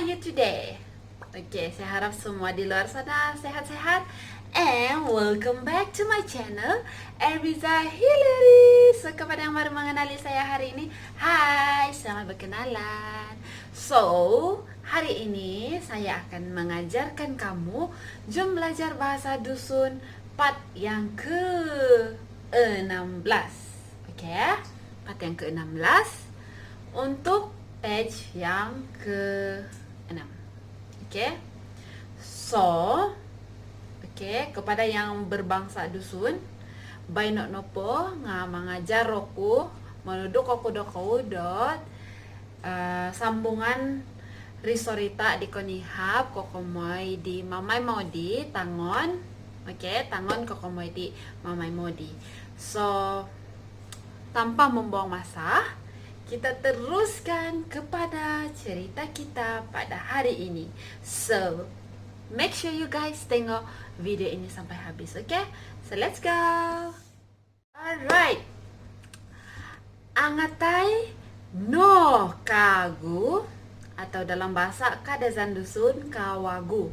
you today? Oke, saya harap semua di luar sana sehat-sehat. And welcome back to my channel, Erbiza Hillary. So, kepada yang baru mengenali saya hari ini, hai, selamat berkenalan. So, hari ini saya akan mengajarkan kamu jom belajar bahasa dusun part yang ke-16. Oke, part yang ke-16 untuk page yang ke-6. Oke. So, kepada yang berbangsa dusun, bainok nopo nga mengajar roku menuduk koku dot sambungan risorita di konihap kokomoy di mamay modi tangon. Tangon kokomoy di mamay modi. So, tanpa membuang masa, kita teruskan kepada cerita kita pada hari ini. So, make sure you guys tengok video ini sampai habis, okay? So, let's go! Alright. Angatay no kagu, atau dalam bahasa Kadazan Dusun, kawagu.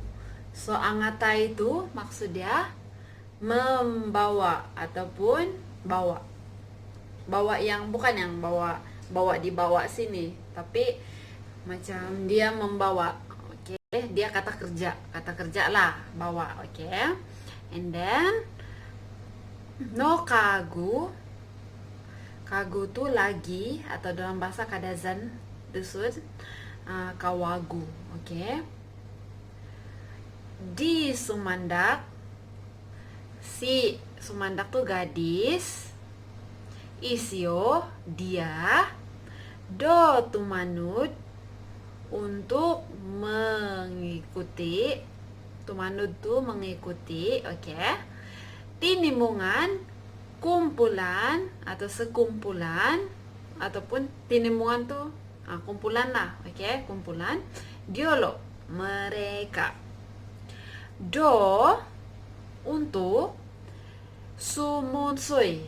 So, angatay itu maksudnya membawa ataupun bawa. Bawa yang bukan yang dibawa sini, tapi macam dia membawa. Dia kata kerja lah, bawa. And then no kagu tuh lagi, atau dalam bahasa Kadazan Dusun kawagu. Di Sumandak, si Sumandak tuh gadis, isio dia, do tumanut untuk mengikuti, tumanut tuh mengikuti, tinimungan kumpulan atau sekumpulan, ataupun tinimungan tuh kumpulan lah, kumpulan dialog mereka. Do untuk sumunsui.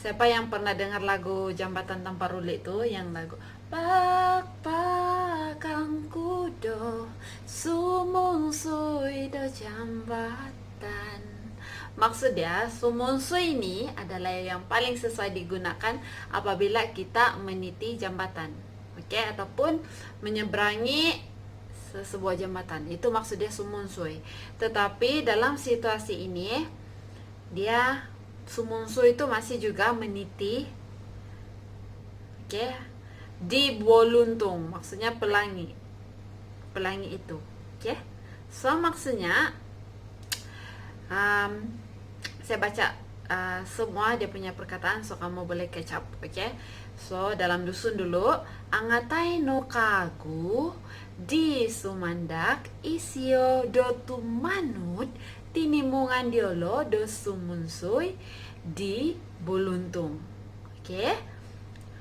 Siapa yang pernah dengar lagu Jambatan Tanpa Ruli itu, yang lagu Pak kudo sumunsui do jambatan. Maksudnya sumunsui ini adalah yang paling sesuai digunakan apabila kita meniti jambatan, ataupun menyeberangi sebuah jambatan. Itu maksudnya sumunsui. Tetapi dalam situasi ini, dia sumunsu itu masih juga meniti di boluntung, maksudnya pelangi itu. So maksudnya saya baca semua dia punya perkataan, so kamu boleh catch up. So dalam dusun dulu, angatay no kagu di Sumandak isio dotu manut tinimungan diolo do sumunsui di Buluntung.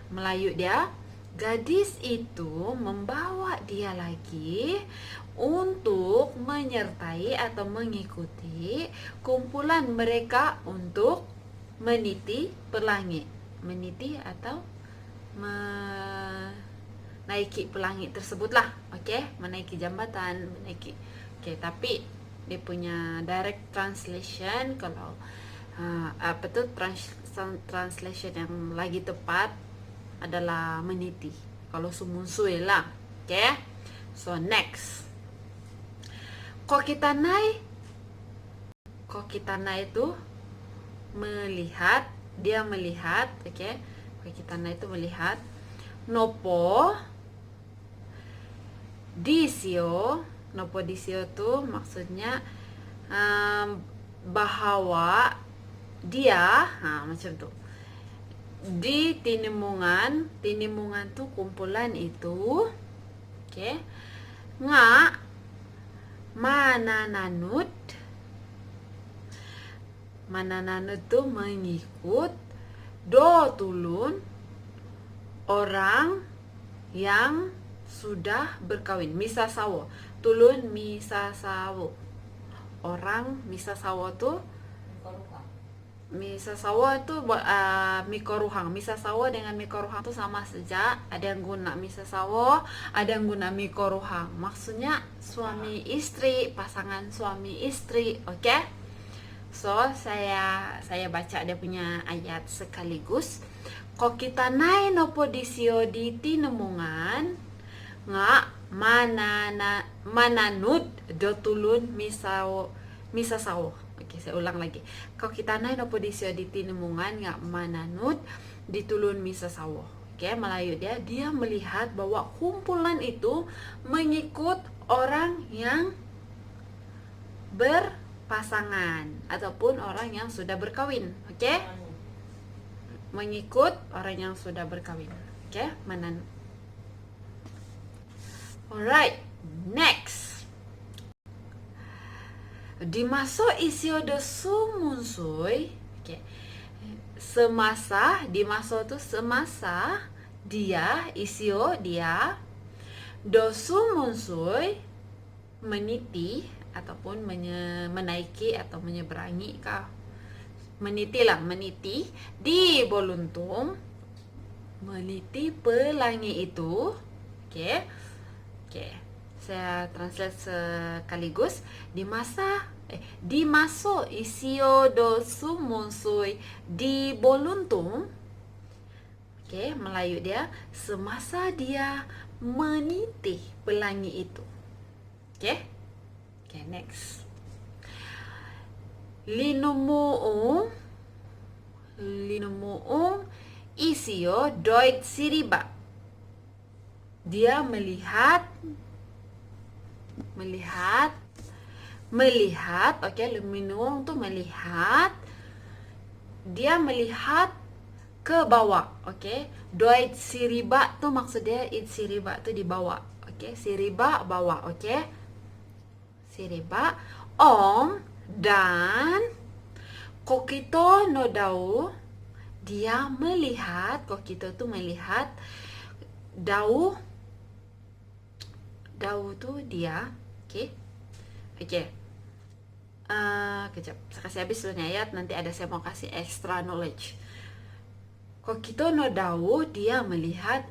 Melayu dia, gadis itu membawa dia lagi untuk menyertai atau mengikuti kumpulan mereka untuk meniti pelangi. Meniti atau menaiki pelangi tersebutlah, menaiki jambatan, menaiki. Tapi dia punya direct translation, kalau translation yang lagi tepat adalah meniti. Kalau sumunsui lah. So next, kokitanay itu melihat, dia melihat. Kokitanay itu melihat. Nopo disio tuh maksudnya bahwa dia, macam tuh. Di tinimungan tuh kumpulan itu, nga manananut tuh mengikut, do tulun orang yang sudah berkawin, misa sawo, tulun misa sawo, orang misa sawo tuh Misasawa itu mie koruhang. Misasawa dengan mie koruhang itu sama saja. Ada yang guna misasawa, ada yang guna mie koruhang. Maksudnya suami istri, pasangan suami istri, oke? So, saya baca dia punya ayat sekaligus. Ko kita nai no podisio di tinemungan nga mananud dotulun misasawo. Oke, saya ulang lagi. Kau kita nai no podisio di tinemungan nga mananud ditulun misasawo. Oke, Melayu dia melihat bahwa kumpulan itu mengikut orang yang berpasangan ataupun orang yang sudah berkawin. Oke? Mengikut orang yang sudah berkawin. Oke? Alright, next. Dimaso isiodo sumunsui. Oke. Semasa, dimaso itu semasa dia, isio dia, dosu munsui meniti ataupun menaiki atau menyeberangi kah. Meniti di Boluntung, meniti pelangi itu. Oke, saya translate sekaligus. Dimaso isio dosu munsui di Boluntung. Oke, Melayu dia semasa dia meniti pelangi itu. Oke, next. Linumuung isio doit siriba. Dia melihat, oke, luminuung tuh melihat. Dia melihat ke bawah, oke. Doit siriba tuh maksudnya siriba tuh di bawah, oke. Siriba bawah, oke. Siriba dan kokito no dau, dia melihat, kokito tuh melihat, dau tuh dia, oke. Kejap, saya kasih habis dulu ayat, nanti ada saya mau kasih extra knowledge. Kokito no dau, dia melihat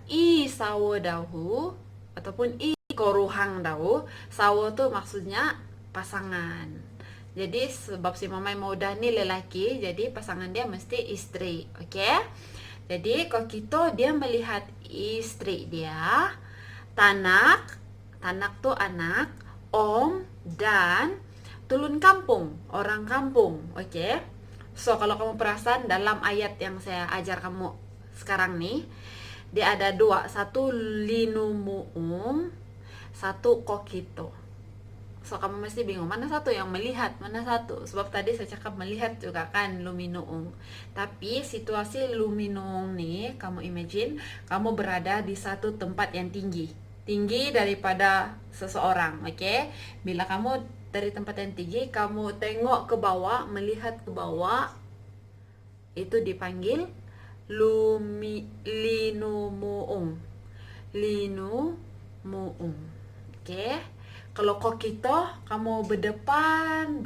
sawo dahu ataupun koruhang dahu. Sawo tuh maksudnya pasangan. Jadi sebab si mamai muda nih lelaki, jadi pasangan dia mesti istri, oke? Jadi kokito dia melihat istri dia, tanak tuh anak, dan tulun kampung, orang kampung, oke? So, kalau kamu perasan dalam ayat yang saya ajar kamu sekarang nih, dia ada dua, satu linumuung, satu kokito. So, kamu mesti bingung, mana satu yang melihat, mana satu. Sebab tadi saya cakap melihat juga kan, luminuung. Tapi situasi luminuung nih, kamu imagine, kamu berada di satu tempat yang tinggi daripada seseorang, oke? Bila kamu dari tempat yang tinggi, kamu tengok ke bawah, melihat ke bawah, itu dipanggil linumuung. Oke? Kalau kokito, kamu berdepan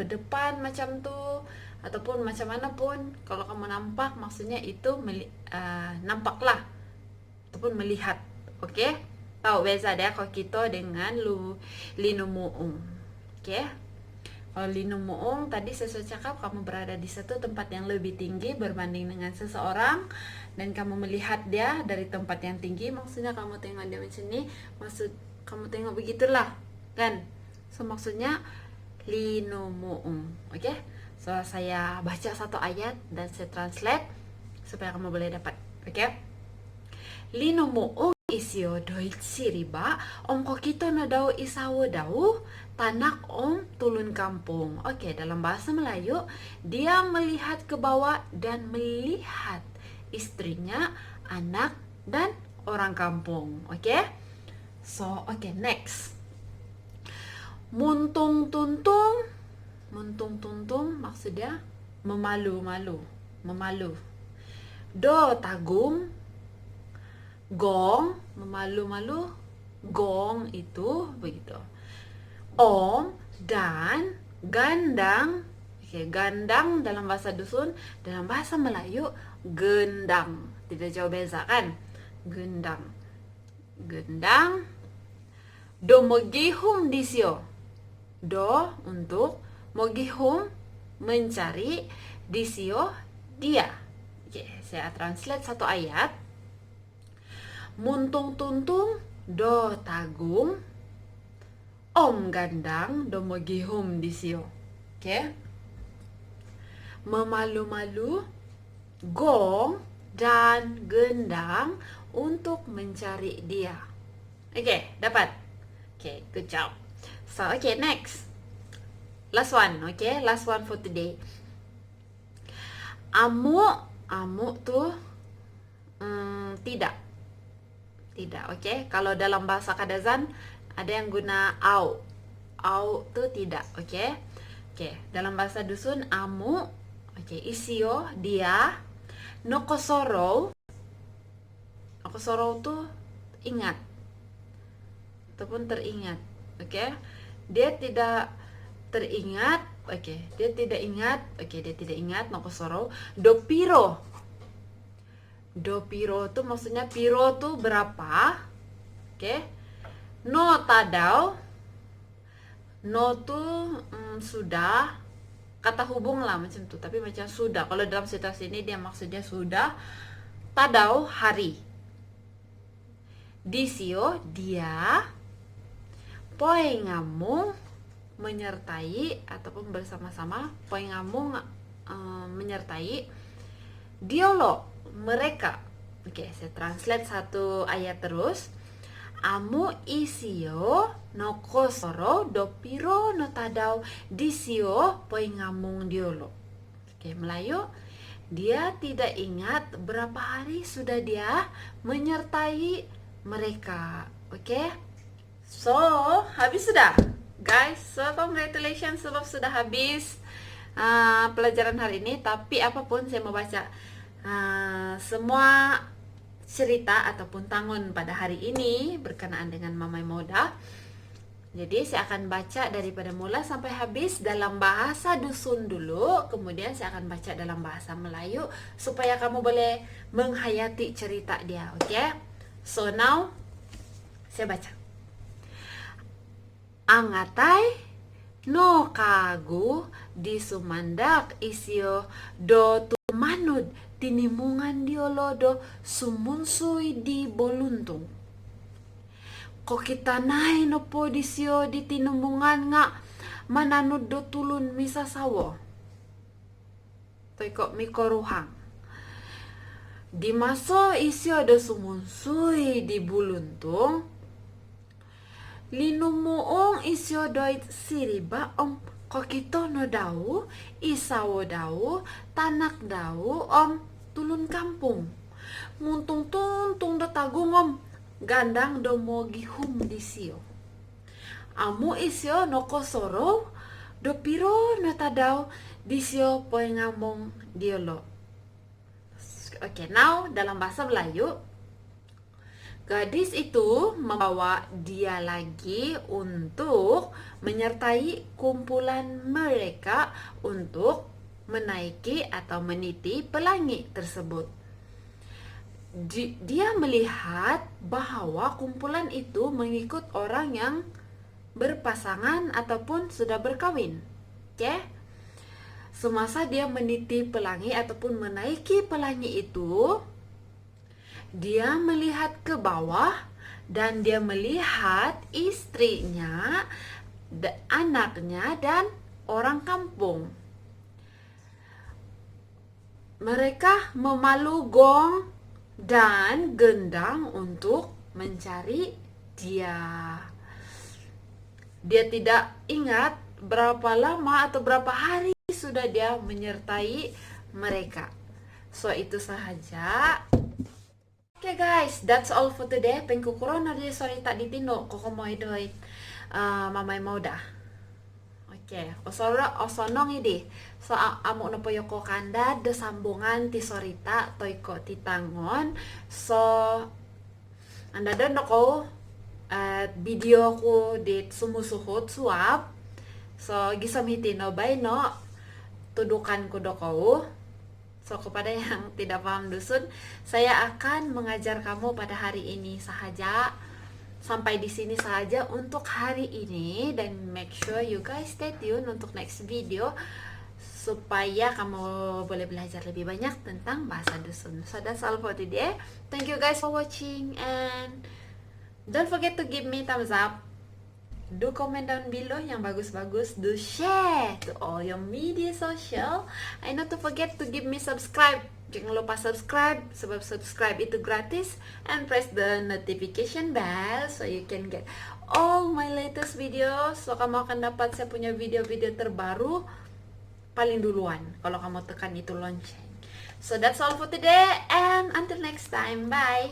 macam tuh, ataupun macam mana pun, kalau kamu nampak, maksudnya itu nampaklah, ataupun melihat, oke? Tahu beza dia kokito dengan linumuung, oke? Kalau linumuung tadi saya cakap, kamu berada di satu tempat yang lebih tinggi berbanding dengan seseorang, dan kamu melihat dia dari tempat yang tinggi, maksudnya kamu tengok dia macam ni, maksud kamu tengok begitulah kan. So maksudnya linumuung, oke? So saya baca satu ayat dan saya translate supaya kamu boleh dapat, oke? Linumuung isio doit siriba kokito na daw isawo daw tanak tulun kampung. Oke, dalam bahasa Melayu, dia melihat ke bawah dan melihat istrinya, anak, dan orang kampung, oke? So, oke, next. Muntung tuntung maksudnya memalu. Do tagum, gong, memalu-malu, gong itu begitu. Dan gandang, Oke, gandang dalam bahasa dusun, dalam bahasa Melayu gendang. Tidak jauh beza kan? Gendang. Gendang. Do mogihum disio. Do untuk, mogihum mencari, disio dia. Oke, saya translate satu ayat. Muntung tuntung do tagung, om gandang do mogihum disio. Oke. Memalu-malu gong dan gendang untuk mencari dia. Oke, dapat. Oke, good job. So, next. Last one, last one for today. Amu tuh tidak. Tidak, Kalau dalam bahasa Kadazan ada yang guna au. Au tuh tidak, Dalam bahasa dusun amu, isio dia, nokosoro. Nokosoro tuh ingat ataupun teringat, Dia tidak teringat, Dia tidak ingat, Dia tidak ingat, nokosoro. Dopiro. Dopiro tuh maksudnya piro tuh berapa, No tadau. No tuh sudah, kata hubung lah macam tuh, tapi macam sudah. Kalau dalam situasi ini dia maksudnya sudah. Tadau hari. Disio dia. Poengamung menyertai ataupun bersama-sama. Poengamung menyertai. Diolo mereka. Saya translate satu ayat terus. Amu isio no kosoro dopiro no tadau disio poingamung diolo. Melayu, dia tidak ingat berapa hari sudah dia menyertai mereka. So, habis sudah, guys. So, congratulations sebab sudah habis pelajaran hari ini. Tapi apapun saya mau baca semua cerita ataupun tangon pada hari ini berkenaan dengan Mamai Moda. Jadi saya akan baca daripada mula sampai habis dalam bahasa dusun dulu, kemudian saya akan baca dalam bahasa Melayu supaya kamu boleh menghayati cerita dia, So now saya baca. Angatai no kagu di sumandak isio do tumanud tinimungan diolodo sumunsui di boluntung. Ko kita nai no po disio di tinimungan nga mananud do tulun misa sawo. Toy ko mikoruhang. Di maso isio do sumunsui di buluntung. Linumuong isio doit siriba om ko kito no daw, isawo daw, tanak daw om tulun kampung. Muntung tuntung do tagung om gandang do mogihum disio. Amu isio no kosoro do piro no tadaw disio poengamong diolo. Now dalam bahasa Melayu, gadis itu membawa dia lagi untuk menyertai kumpulan mereka untuk menaiki atau meniti pelangi tersebut. Dia melihat bahwa kumpulan itu mengikut orang yang berpasangan ataupun sudah berkawin. Semasa dia meniti pelangi ataupun menaiki pelangi itu, dia melihat ke bawah dan dia melihat istrinya, anaknya, dan orang kampung. Mereka memalu gong dan gendang untuk mencari dia. Dia tidak ingat berapa lama atau berapa hari sudah dia menyertai mereka. So, itu sahaja. Guys, that's all for today. Pengkukuron na di sorry tak ditino kokomoy doy Mamay Moda. Osonong idi. So amo no poyo ko kanda de sambungan ti sorita toy ko ti tangon. So anda don ko video ko di sumusuhot suap. So gisamiti no bay no tudukan kudokau. So, kepada yang tidak paham dusun, saya akan mengajar kamu pada hari ini saja. Sampai di sini saja untuk hari ini, dan make sure you guys stay tune untuk next video supaya kamu boleh belajar lebih banyak tentang bahasa dusun. So that's all for today. Thank you guys for watching, and don't forget to give me thumbs up. Do comment down below yang bagus-bagus. Do share to all your media social. And not to forget to give me subscribe. Jangan lupa subscribe, sebab subscribe itu gratis. And press the notification bell so you can get all my latest videos. So kamu akan dapat saya punya video-video terbaru paling duluan kalau kamu tekan itu lonceng. So that's all for today, and until next time, bye.